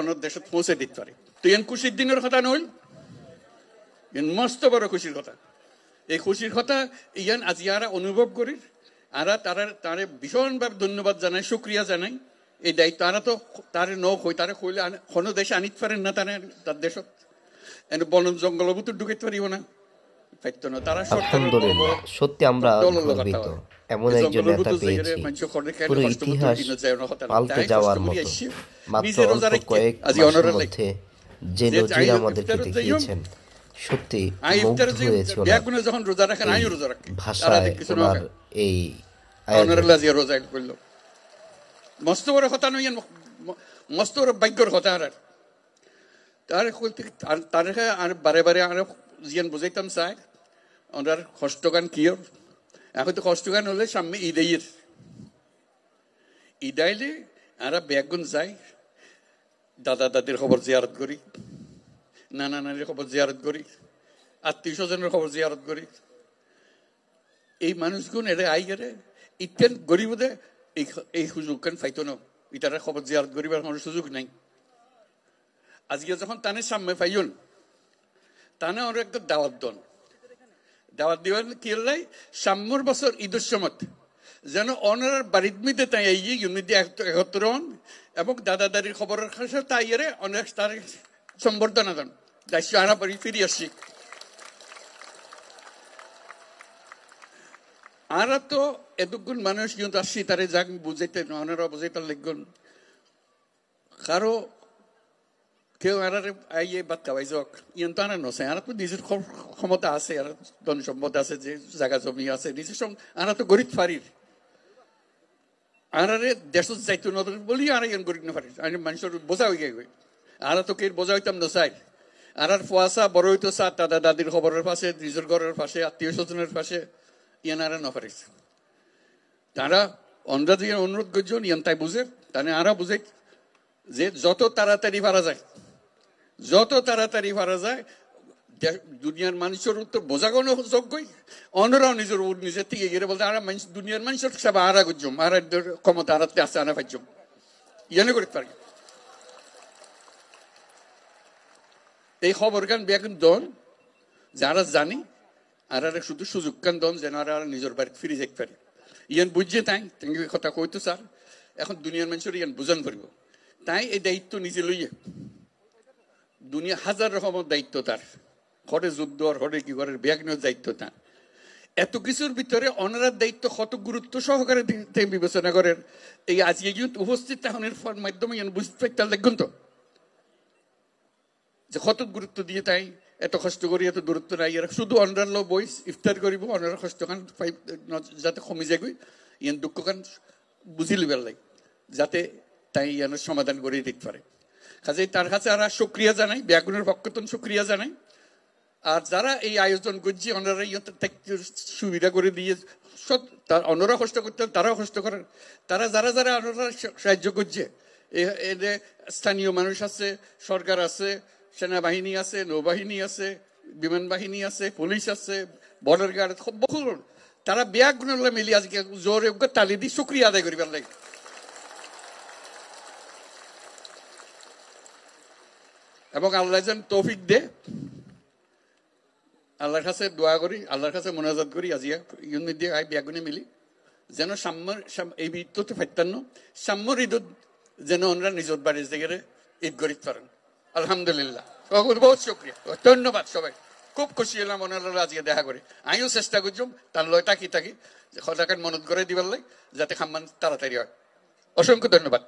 অন্য দেশত পৌঁছে দিতে পারে। তো ইয়ান খুশির দিনের কথা নইল, ইয়ান মস্ত বড় খুশির কথা। এই খুশির কথা ইয়ান আজ ইয়ারা অনুভব করি, আর তারে ভীষণভাবে ধন্যবাদ জানাই, শুক্রিয়া জানাই। এই দায়িত্ব আরা তো তারে নই তারে কইলে কোনো দেশে আনিতে পারেন না, তার দেশত এনে বন জঙ্গল তো ঢুকাইতে পারিব না, পাইতো না। তারা আলহামদুলিল্লাহ, সত্যি আমরা গর্বিত এমন একজন নেতা পেয়েছি পুরো ইতিহাস পাল্টে যাওয়ার মতো। মাত্র অল্প কয়েক মাসের মধ্যে যে নজির আমাদেরকে দেখিয়েছেন, সত্যি মুগ্ধ হয়েছে ভাষায় ওনার এই রোজা করল। মস্ত বড় কথা নই, মস্ত বড় ভাগ্যর কথা। তার আর বারে বারে আর জিয়ান বুঝাইতাম চাই ওনার কষ্টগান কিয়। এখন তো কষ্টগান হলে সামনে ঈদ আইলে আমরা ব্যাগুন যাই, দাদা দাদির খবর জিয়ারত করি, নানা নানির খবর জিয়ারত করি, আত্মীয় স্বজনের খবর জিয়ারত করি। এই মানুষগুন এরা আই গেলে ইতেন গরিবদে এই সুযোগ কেন পাইতো না, ইটারা খবর জিয়ারত করিবার কোনো সুযোগ নাই। আজকে যখন তানে সামনে পাইন, তানে ওরা একটা দাওয়াত দন, দাওয়াত দিবেন কি লাই সাম্যর বছর ঈদের সময় যেন অনার বাড়ির মধ্যে তাই ইউনিটি একত্র হন এবং দাদা দাদির খবরের কাছে তাই অনেক তার সম্বর্ধনা দেন। দায়িত্ব আনা বাড়ি ফিরে আসছি। আর তো এতগুণ মানুষ কিন্তু আসছি তারে যাক বুঝাইতে, ওনারা বুঝাইতে লিখুন কারো কেউ আর আইয়ে বাদ খাওয়াই যাক ইয়ান তো আনা নছে। আর তো নিজের ক্ষমতা আছে, আর ধন সম্পদ আছে, যে জায়গা জমি আছে নিজের সঙ্গে আর তো গরিব ফারির আর দেশ যাইতো না বলি আর ইয়ান গরিব না ফারির মানুষের বোঝা হয়ে গেই। আর তো কে বোঝা হইতাম না চাই। আর ফুয়াশা বড় হইতো চা দাদা দাদির খবরের পাশে, নিজের ঘরের পাশে, আত্মীয় স্বজনের পাশে ইয়ান আর না পারিস। তারা অন্ধা দিয়ে অনুরোধ করছেন ইয়ান তাই বুঝে, তাহলে আরা বুঝে যে যত তাড়াতাড়ি পারা যায়, যত তাড়াতাড়ি পারা যায় দুনিয়ার মানুষের উত্তর বোঝাগোনো যোগ্যই অন্যরাও নিজের থেকে গিয়ে বলতে আর দুনিয়ার মানুষের সব আরা করছম, আর ক্ষমতা আরাতে আসে আনা পাইছম ইয়ানে করতে পারি। এই খবর গান বেগুন দন যারা জানি আর শুধু সুযোগ গান দন যেন আর নিজের বাড়িতে ফিরে যেতে পারে। ইয়ান বুঝছে তাই কথা কইতো স্যার, এখন দুনিয়ার মানুষের ইয়ান বুঝান পারিব। তাই এই দায়িত্ব নিজে লইয়ে দুনিয়া হাজার রকমের দায়িত্ব তার, ঘরে যুদ্ধ আর ঘরে কি ঘরের ব্যাগনের দায়িত্ব তার। এত কিছুর ভিতরে অনারার দায়িত্ব কত গুরুত্ব সহকারে বিবেচনা করেন। এই আজকে কিন্তু উপস্থিত তাহনের মাধ্যমে বুঝতে পারতাম দেখুন তো যে কত গুরুত্ব দিয়ে তাই এত কষ্ট করি, এত দূরত্ব নাই। এরা শুধু অনার লো বই ইফতার করিব, অনার কষ্ট খান যাতে কমে যাবে, ইয়ান দুঃখ খান বুঝি লিবার লাগে যাতে তাই ইয়ানোর সমাধান করে দিতে পারে। কাজেই তার কাছে আর শুক্রিয়া জানাই, ব্যাগুনের পক্ষতন শুক্রিয়া জানাই। আর যারা এই আয়োজন করছে ওনারা সুবিধা করে দিয়ে সব তার অন্যরা কষ্ট করতে তারাও কষ্ট করেন। তারা যারা যারা ওনারা সাহায্য করছে, এদের স্থানীয় মানুষ আছে, সরকার আছে, সেনাবাহিনী আছে, নৌবাহিনী আছে, বিমান বাহিনী আছে, পুলিশ আছে, বর্ডার গার্ড, বহু তারা ব্যাগুনের মিলি আজকে জোরে তালি দিয়ে শুক্রিয়া আদায় করিবার লাগে। এবং আল্লাহ যেন তৌফিক দে, আল্লাহর কাছে দোয়া করি, আল্লাহর কাছে মোনাজাত করি আজিয়া ইউনিট দিয়ে ব্যাগুনে মিলি যেন সাম্যর এই ঈদ তো ফাইতান্ন সাম্যর ঈদ যেন ওনারা নিজের বাড়ির জায়গায় ঈদ করিতে পারেন। আলহামদুলিল্লাহ, বহুত শুক্রিয়া, ধন্যবাদ সবাই। খুব খুশি হলাম ওনারা আজকে দেখা করে। আমিও চেষ্টা করছিলাম তার লয় থাকি সদাকার মনত করে দিবার লাই যাতে খাম্মান তাড়াতাড়ি হয়। অসংখ্য ধন্যবাদ।